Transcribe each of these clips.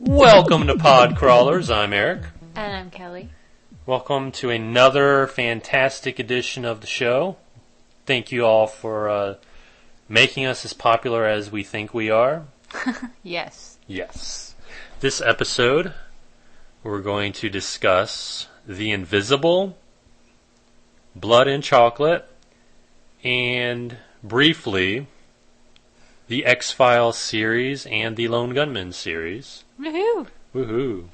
Welcome to Pod Crawlers. I'm Eric. And I'm Kelly. Welcome to another fantastic edition of the show. Thank you all for making us as popular as we think we are. Yes. Yes. This episode, we're going to discuss The Invisible, Blood and Chocolate, and briefly, the X-Files series and the Lone Gunmen series. Woohoo! Woohoo!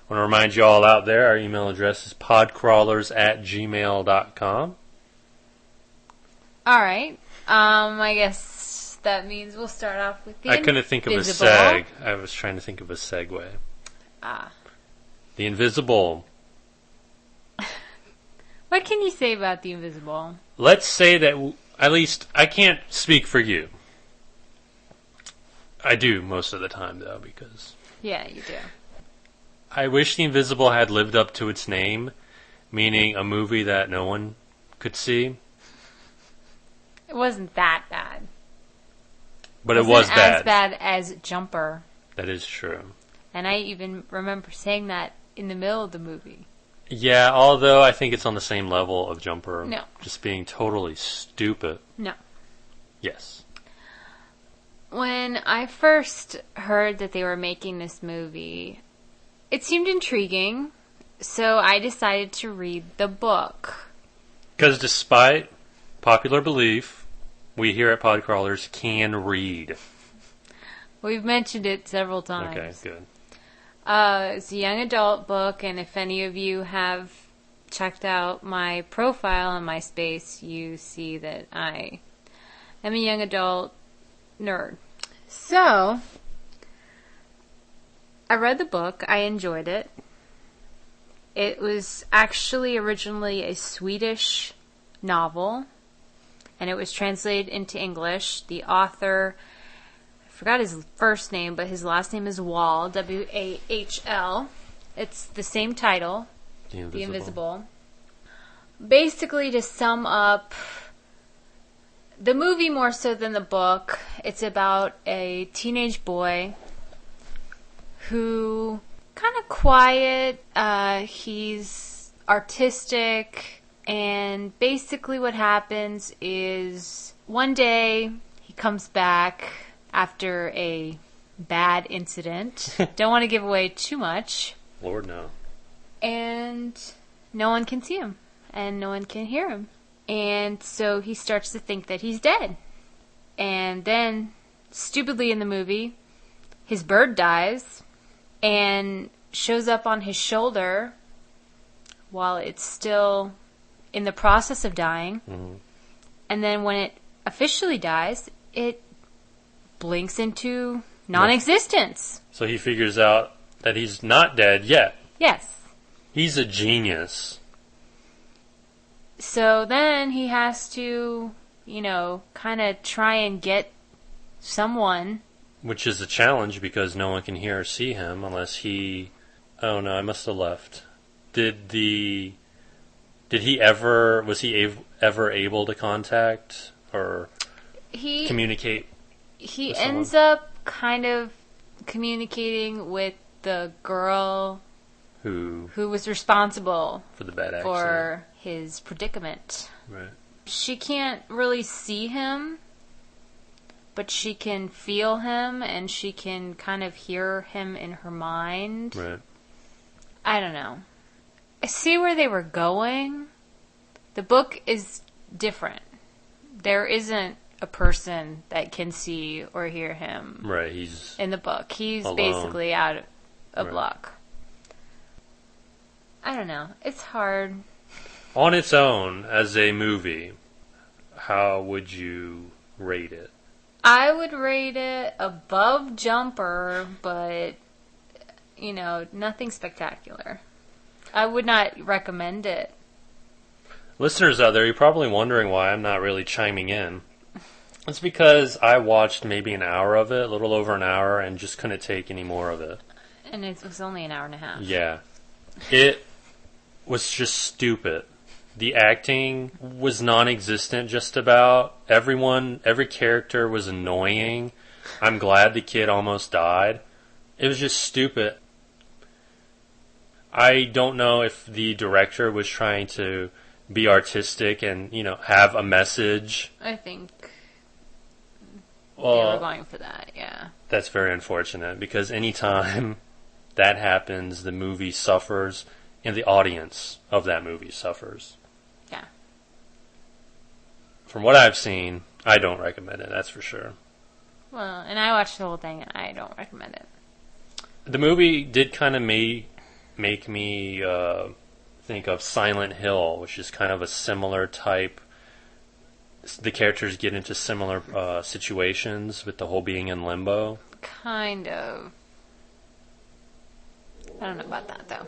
I want to remind you all out there, our email address is podcrawlers@gmail.com. Alright. I guess that means we'll start off with the I couldn't think of a Invisible. seg. I was trying to think of a segue. The Invisible. What can you say about The Invisible? Let's say that, at least, I can't speak for you. I do most of the time, though, because... Yeah, you do. I wish The Invisible had lived up to its name, meaning a movie that no one could see. It wasn't that bad. But it was bad. As bad as Jumper. That is true. And I even remember saying that in the middle of the movie. Yeah, although I think it's on the same level of Jumper. No. Just being totally stupid. No. Yes. When I first heard that they were making this movie, it seemed intriguing, so I decided to read the book. Because despite popular belief, we here at Podcrawlers can read. We've mentioned it several times. Okay, good. It's a young adult book, and if any of you have checked out my profile on MySpace, you see that I am a young adult nerd. So, I read the book. I enjoyed it. It was actually originally a Swedish novel, and it was translated into English. The author, I forgot his first name, but his last name is Wahl, W-A-H-L. It's the same title, The Invisible. Basically, to sum up the movie more so than the book, it's about a teenage boy who kind of quiet, he's artistic, and basically what happens is one day he comes back after a bad incident. Don't want to give away too much. Lord, no. And no one can see him, and no one can hear him. And so he starts to think that he's dead. And then, stupidly in the movie, his bird dies and shows up on his shoulder while it's still in the process of dying. Mm-hmm. And then when it officially dies, it blinks into non-existence. So he figures out that he's not dead yet. Yes. He's a genius. So then he has to, kind of try and get someone. Which is a challenge because no one can hear or see him unless he... Oh no, I must have left. Was he ever able to contact or communicate? He ends up kind of communicating with the girl who was responsible for the bad accident, for his predicament. Right. She can't really see him, but she can feel him, and she can kind of hear him in her mind. Right. I don't know. I see where they were going. The book is different. There isn't a person that can see or hear him. Right, he's in the book. He's alone. Basically out of right. luck. I don't know. It's hard. On its own, as a movie, how would you rate it? I would rate it above Jumper, but nothing spectacular. I would not recommend it. Listeners out there, you're probably wondering why I'm not really chiming in. It's because I watched maybe an hour of it, a little over an hour, and just couldn't take any more of it. And it was only an hour and a half. Yeah. It was just stupid. The acting was non-existent just about. Every character was annoying. I'm glad the kid almost died. It was just stupid. I don't know if the director was trying to be artistic and, have a message. I think they were going for that, yeah. That's very unfortunate because anytime that happens, the movie suffers and the audience of that movie suffers. Yeah. From what I've seen, I don't recommend it, that's for sure. Well, and I watched the whole thing and I don't recommend it. The movie did kind of make me think of Silent Hill, which is kind of a similar type. The characters get into similar situations with the whole being in limbo. Kind of. I don't know about that, though.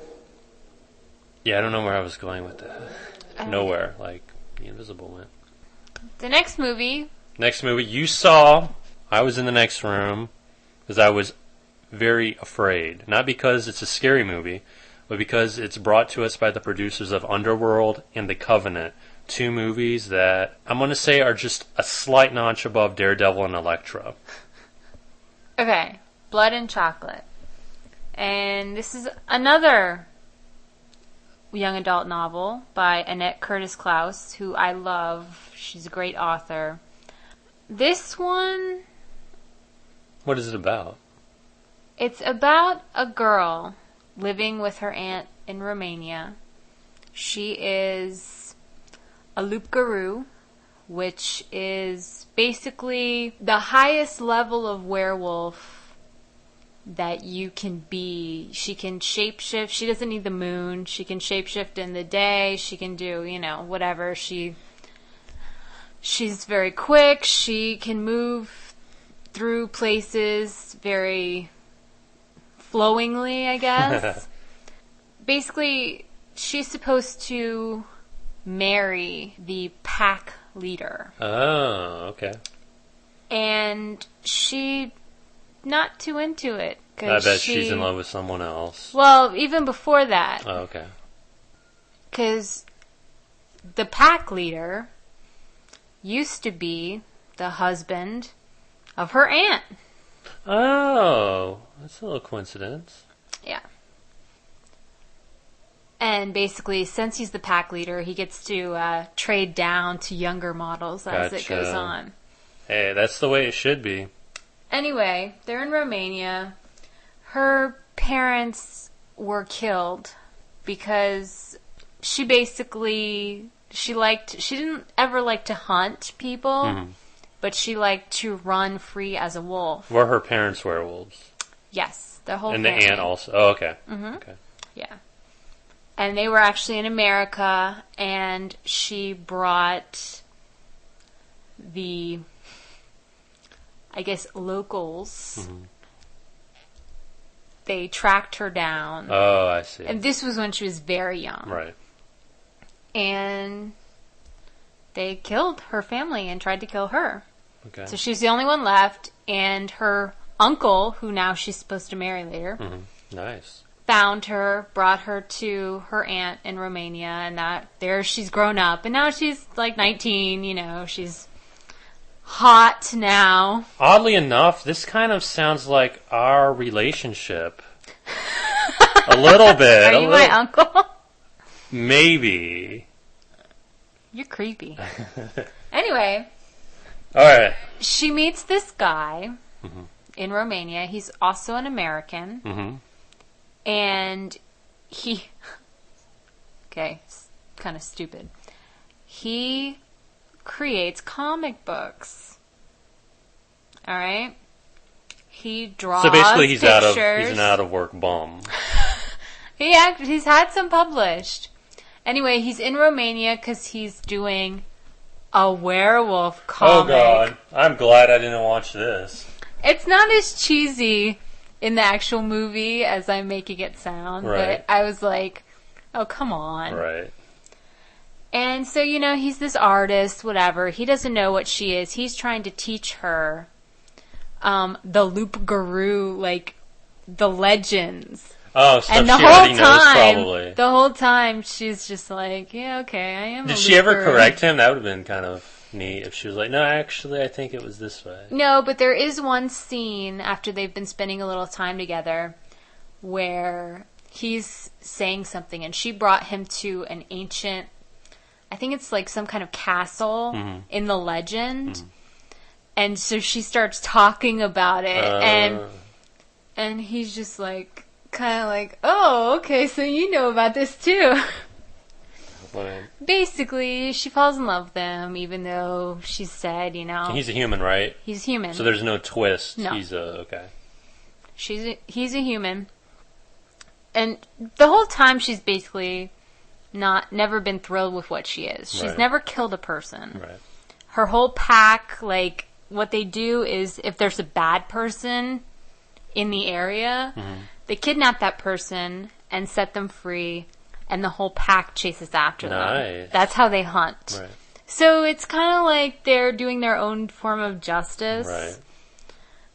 Yeah, I don't know where I was going with that. Nowhere, like The Invisible went. The next movie you saw, I was in the next room, because I was very afraid. Not because it's a scary movie, but because it's brought to us by the producers of Underworld and The Covenant. 2 movies that I'm going to say are just a slight notch above Daredevil and Elektra. Okay, Blood and Chocolate. And this is another young adult novel by Annette Curtis Klaus, who I love. She's a great author. This one... What is it about? It's about a girl living with her aunt in Romania. She is a loup-garou, which is basically the highest level of werewolf that you can be. She can shapeshift. She doesn't need the moon. She can shapeshift in the day. She can do, whatever. She's very quick. She can move through places very flowingly, I guess. Basically, she's supposed to marry the pack leader. Oh, okay. And she not too into it. I bet she's in love with someone else. Well, even before that. Oh, okay. Because the pack leader used to be the husband of her aunt. Oh, that's a little coincidence. Yeah. And basically, since he's the pack leader, he gets to trade down to younger models as it goes on. Hey, that's the way it should be. Anyway, they're in Romania. Her parents were killed because she basically, she didn't ever like to hunt people, but she liked to run free as a wolf. Were her parents werewolves? Yes, the whole family. And the aunt also. Oh, okay. Mm-hmm. Okay. Yeah. And they were actually in America, and she brought the, I guess, locals. Mm-hmm. They tracked her down. Oh, I see. And this was when she was very young. Right. And they killed her family and tried to kill her. Okay. So she's the only one left, and her uncle, who now she's supposed to marry later, nice, found her, brought her to her aunt in Romania, and there she's grown up, and now she's like 19, she's hot now. Oddly enough, this kind of sounds like our relationship. A little bit. Are you my uncle? Maybe. You're creepy. Anyway. Alright. She meets this guy in Romania. He's also an American. Mm-hmm. And okay, it's kind of stupid. He creates comic books. All right? He draws So basically he's pictures. He's an out of work bum. He's had some published. Anyway, he's in Romania because he's doing a werewolf comic. Oh God, I'm glad I didn't watch this. It's not as cheesy in the actual movie as I'm making it sound. Right. But I was like, oh, come on. Right. And so, he's this artist, whatever. He doesn't know what she is. He's trying to teach her the Loop Guru, like, the legends. Oh, stuff and the she whole already time, knows, probably. The whole time, she's just like, yeah, okay, I am. Did she ever correct him? That would have been kind of neat if she was like, no, actually, I think it was this way. No, but there is one scene after they've been spending a little time together where he's saying something, and she brought him to an ancient, I think it's like some kind of castle in the legend. Mm-hmm. And so she starts talking about it, and he's just like, kind of like, oh, okay, so you know about this too. Right. Basically, she falls in love with him, even though she said, He's a human, right? He's human. So there's no twist. No. Okay. He's a human. And the whole time she's basically never been thrilled with what she is. She's never killed a person. Right. Her whole pack, like, what they do is if there's a bad person in the area, they kidnap that person and set them free, and the whole pack chases after them. That's how they hunt. Right. So it's kind of like they're doing their own form of justice. Right.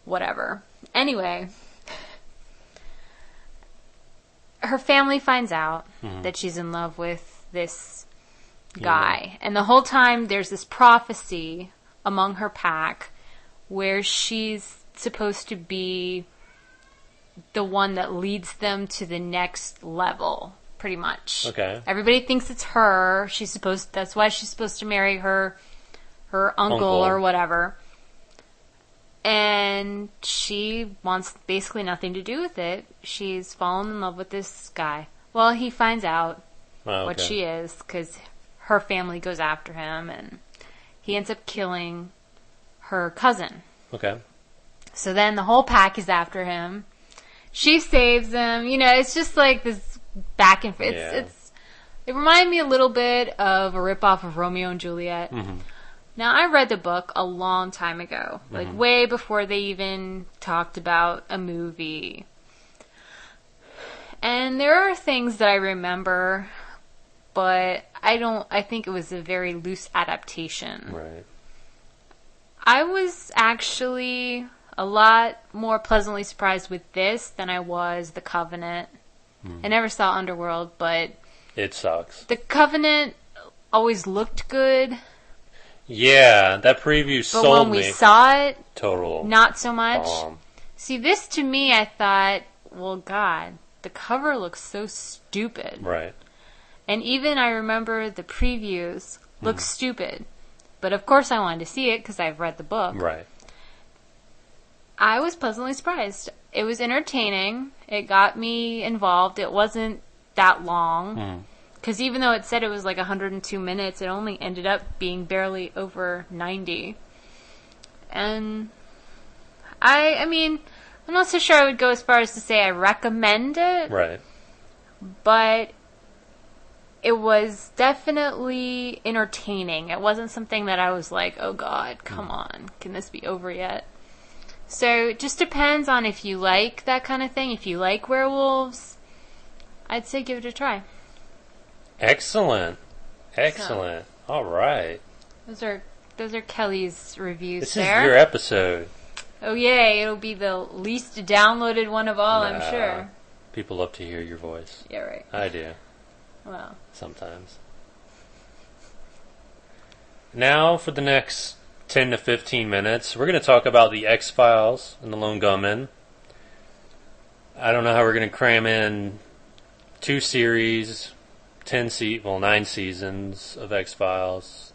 Whatever. Anyway, her family finds out that she's in love with this guy. And the whole time there's this prophecy among her pack where she's supposed to be the one that leads them to the next level, pretty much. Okay. Everybody thinks it's her. That's why she's supposed to marry her uncle or whatever. And she wants basically nothing to do with it. She's fallen in love with this guy. Well, he finds out what she is because her family goes after him, and he ends up killing her cousin. Okay. So then the whole pack is after him. She saves him. It's just like this back and forth. It reminded me a little bit of a ripoff of Romeo and Juliet. Mm-hmm. Now, I read the book a long time ago, like way before they even talked about a movie. And there are things that I remember, but I think it was a very loose adaptation. Right. I was actually a lot more pleasantly surprised with this than I was The Covenant. I never saw Underworld, but it sucks. The Covenant always looked good. Yeah, that preview sold me. But when we saw it, total not so much. Bomb. See, this to me, I thought, well, God, the cover looks so stupid. Right. And even I remember the previews look stupid. But of course I wanted to see it because I've read the book. Right. I was pleasantly surprised. It was entertaining. It got me involved. It wasn't that long. Because even though it said it was like 102 minutes, it only ended up being barely over 90. And I mean, I'm not so sure I would go as far as to say I recommend it. Right. But it was definitely entertaining. It wasn't something that I was like, oh God, come on. Can this be over yet? So it just depends on if you like that kind of thing. If you like werewolves, I'd say give it a try. Excellent. So, all right. Those are Kelly's reviews. This there. is your episode. Oh yay! It'll be the least downloaded one of all, I'm sure. People love to hear your voice. Yeah, right. I do. Well, sometimes. Now for the next 10 to 15 minutes, we're going to talk about the X-Files and the Lone Gunmen. I don't know how we're going to cram in 2 series, 9 seasons of X-Files.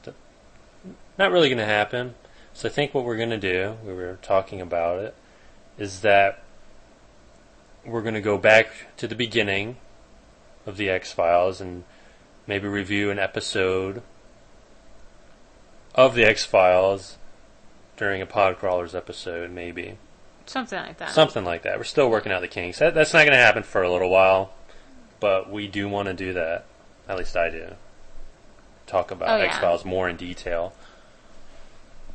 Not really going to happen. So I think what we're going to do, we were talking about it, is that we're going to go back to the beginning of the X-Files and maybe review an episode of the X-Files during a Podcrawlers episode, maybe. something like that. Something like that. We're still working out the kinks. That's not going to happen for a little while, but we do want to do that. At least I do. Talk about X-Files more in detail.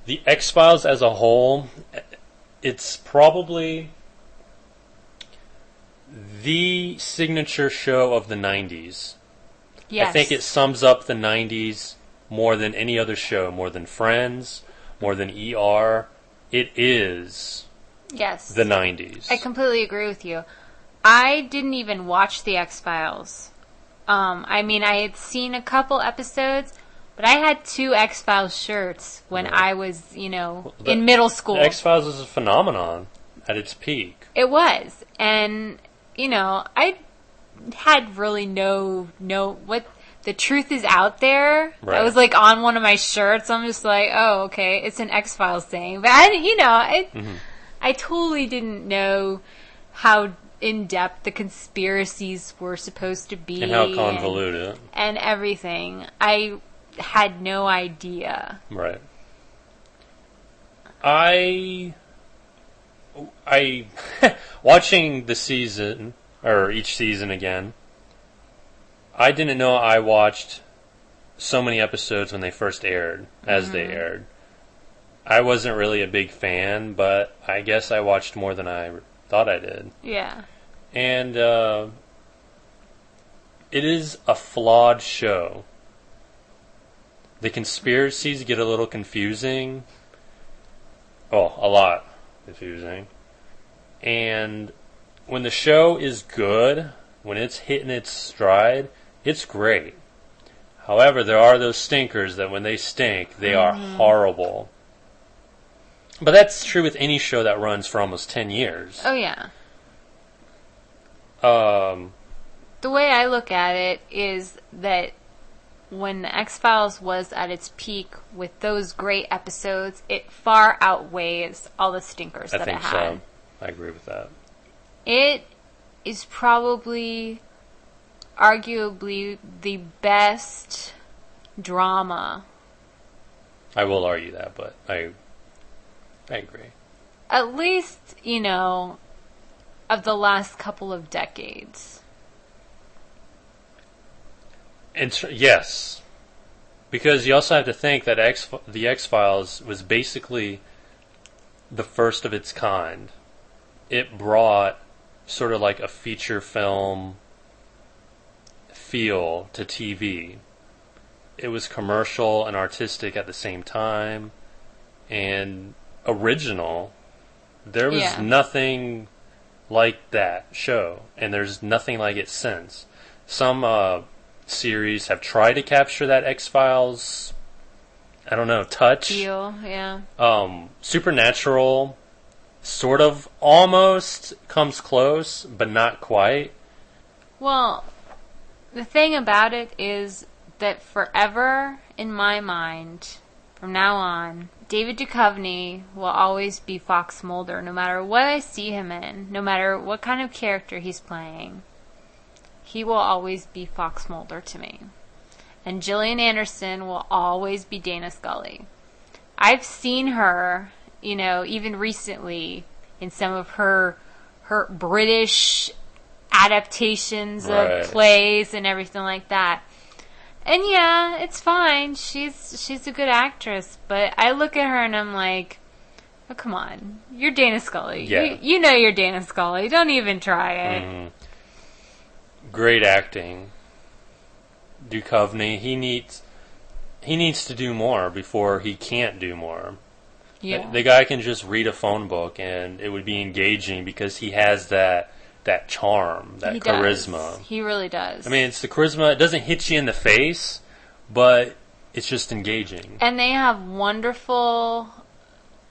The X-Files as a whole, it's probably the signature show of the 90s. Yes. I think it sums up the 90s more than any other show, more than Friends, more than ER. It is yes. the 90s. I completely agree with you. I didn't even watch The X-Files. I mean, I had seen a couple episodes, but I had 2 X-Files shirts when I was, in middle school. The X-Files is a phenomenon at its peak. It was. And, I had really what the truth is out there. Right. I was like on one of my shirts. I'm just like, oh, okay, it's an X-Files thing. But I totally didn't know how in depth the conspiracies were supposed to be And how convoluted. And everything. I had no idea. Right. I watching the season, or each season again, I didn't know I watched so many episodes when they first aired, as they aired. I wasn't really a big fan, but I guess I watched more than I thought I did. Yeah. And it is a flawed show. The conspiracies get a little confusing. Oh, a lot confusing. And when the show is good, when it's hitting its stride, it's great. However, there are those stinkers that when they stink, they are horrible. But that's true with any show that runs for almost 10 years. Oh, yeah. The way I look at it is that when the X-Files was at its peak with those great episodes, it far outweighs all the stinkers that it had. I think so. I agree with that. It is probably, arguably, the best drama. I will argue that, but I agree. At least, of the last couple of decades. Yes. Because you also have to think that the X-Files was basically the first of its kind. It brought sort of like a feature film feel to TV. It was commercial and artistic at the same time, and original. There was nothing like that show, and there's nothing like it since. Some series have tried to capture that X-Files, I don't know, touch. Feel, yeah. Supernatural sort of almost comes close, but not quite. Well, the thing about it is that forever, in my mind, from now on, David Duchovny will always be Fox Mulder, no matter what I see him in, no matter what kind of character he's playing. He will always be Fox Mulder to me. And Gillian Anderson will always be Dana Scully. I've seen her, even recently in some of her British adaptations of plays and everything like that. And yeah, it's fine. She's a good actress, but I look at her and I'm like, oh, come on. You're Dana Scully. Yeah. You know you're Dana Scully. Don't even try it. Mm-hmm. Great acting. Duchovny, he needs to do more before he can't do more. Yeah. The guy can just read a phone book and it would be engaging because he has that charm, that charisma. He really does. I mean, it's the charisma. It doesn't hit you in the face, but it's just engaging. And they have wonderful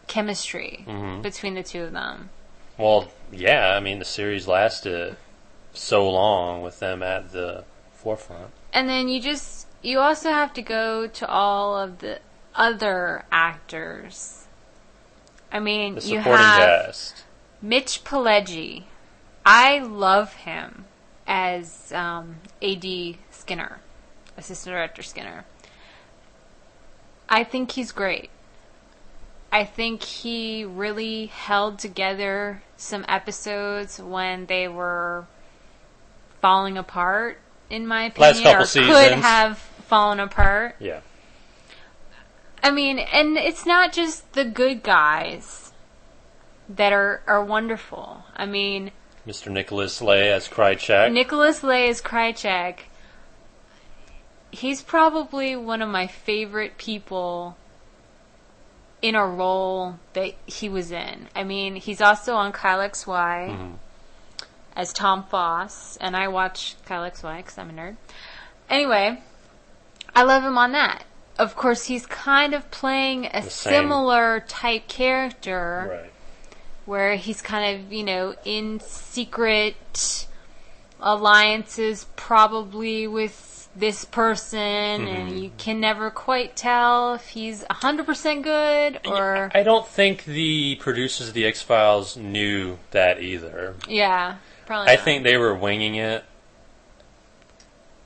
chemistry Mm-hmm. between the two of them. Well, yeah. I mean, the series lasted so long with them at the forefront. And then you also have to go to all of the other actors. I mean, The you supporting have cast. Mitch Pileggi. I love him as A.D. Skinner, Assistant Director Skinner. I think he's great. I think he really held together some episodes when they were falling apart, in my opinion, Last couple or seasons. could have fallen apart. Yeah. I mean, and it's not just the good guys that are wonderful. I mean, Mr. Nicholas Lay as Krychek. Nicholas Lay as Krychek. He's probably one of my favorite people in a role that he was in. I mean, he's also on Kyle XY as Tom Foss, and I watch Kyle XY because I'm a nerd. Anyway, I love him on that. Of course, he's kind of playing a similar type character, Right. where he's kind of, in secret alliances, probably with this person, and you can never quite tell if he's 100% good or... I don't think the producers of the X-Files knew that either. Yeah, probably I not. think they were winging it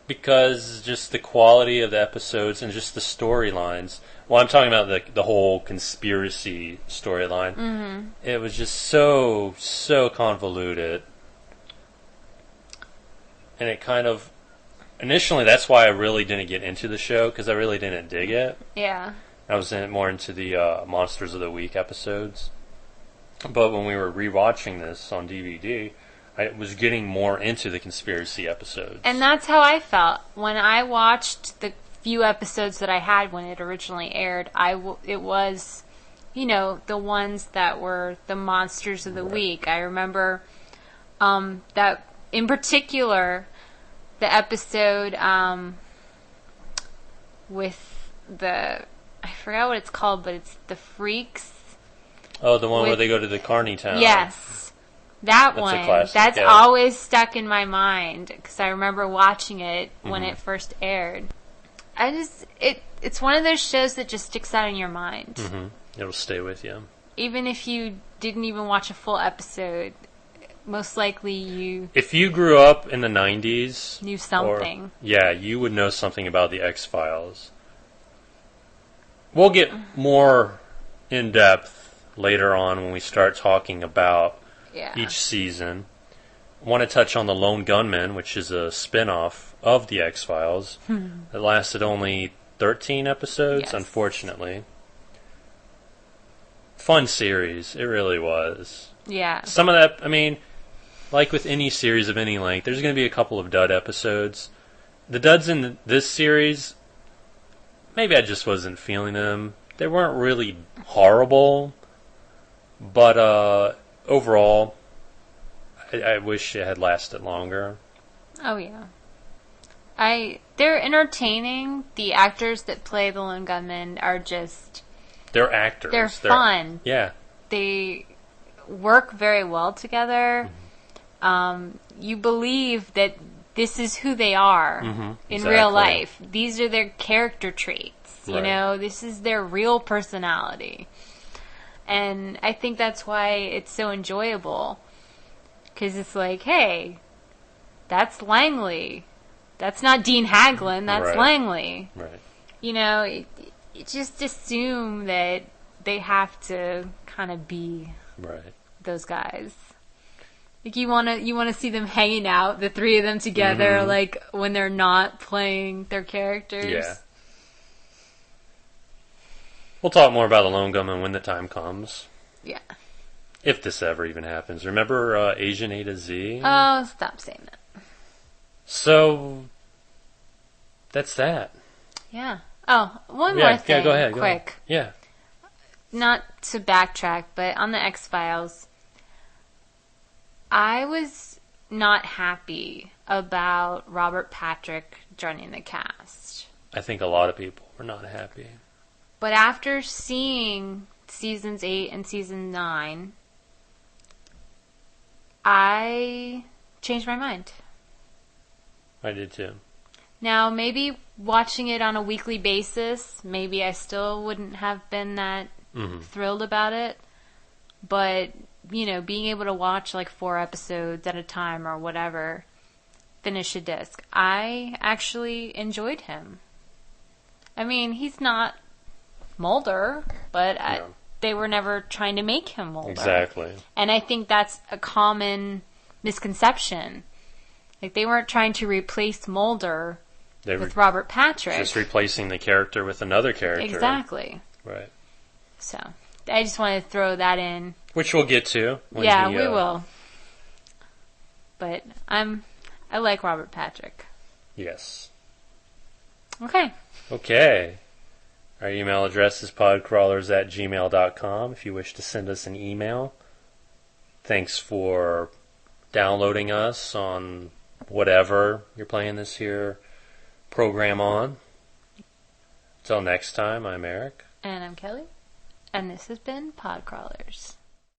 because just the quality of the episodes and just the storylines. Well, I'm talking about the whole conspiracy storyline. It was just so convoluted. And it kind of... Initially, that's why I really didn't get into the show, because I really didn't dig it. Yeah. I was more into the Monsters of the Week episodes. But when we were rewatching this on DVD, I was getting more into the conspiracy episodes. And that's how I felt. When I watched the few episodes that I had when it originally aired, it was, the ones that were the Monsters of the Week. I remember that, in particular... The episode with I forgot what it's called, but it's the Freaks. Oh, the one where they go to the Carney Town. Yes. That's a one. classic, That's yeah. always stuck in my mind, because I remember watching it when it first aired. It's one of those shows that just sticks out in your mind. Mm-hmm. It'll stay with you. Even if you didn't even watch a full episode, most likely you... If you grew up in the 90s... knew something. You would know something about the X-Files. We'll get more in-depth later on when we start talking about each season. I want to touch on the Lone Gunmen, which is a spin-off of the X-Files. It lasted only 13 episodes, unfortunately. Fun series. It really was. Yeah. Some of that, like with any series of any length, there's going to be a couple of dud episodes. The duds in this series, maybe I just wasn't feeling them. They weren't really horrible, but overall, I wish it had lasted longer. Oh, yeah. They're entertaining. The actors that play the Lone Gunmen are just... They're actors. They're fun. Yeah. They work very well together. You believe that this is who they are in real life. These are their character traits. This is their real personality. And I think that's why it's so enjoyable. Because it's like, hey, that's Langley. That's not Dean Haglund. That's Langley. Right. You just assume that they have to kind of be those guys. Like you want to see them hanging out, the three of them together, like when they're not playing their characters. Yeah. We'll talk more about the Lone Gunmen when the time comes. Yeah. If this ever even happens. Remember Asian A to Z? Oh, stop saying that. So, that's that. Yeah. Oh, one more thing. Yeah, go ahead. Quick. Yeah. Not to backtrack, but on the X-Files, I was not happy about Robert Patrick joining the cast. I think a lot of people were not happy. But after seeing seasons 8 and season 9, I changed my mind. I did too. Now, maybe watching it on a weekly basis, maybe I still wouldn't have been that thrilled about it. But, being able to watch like 4 episodes at a time or whatever, finish a disc, I actually enjoyed him. I mean, he's not Mulder, but they were never trying to make him Mulder. Exactly. And I think that's a common misconception. Like, they weren't trying to replace Mulder with Robert Patrick. Just replacing the character with another character. Exactly. Right. So, I just wanted to throw that in. Which we'll get to. We will. But I like Robert Patrick. Yes. Okay. Okay. Our email address is podcrawlers@gmail.com if you wish to send us an email. Thanks for downloading us on whatever you're playing this here program on. Until next time, I'm Eric. And I'm Kelly. And this has been Podcrawlers.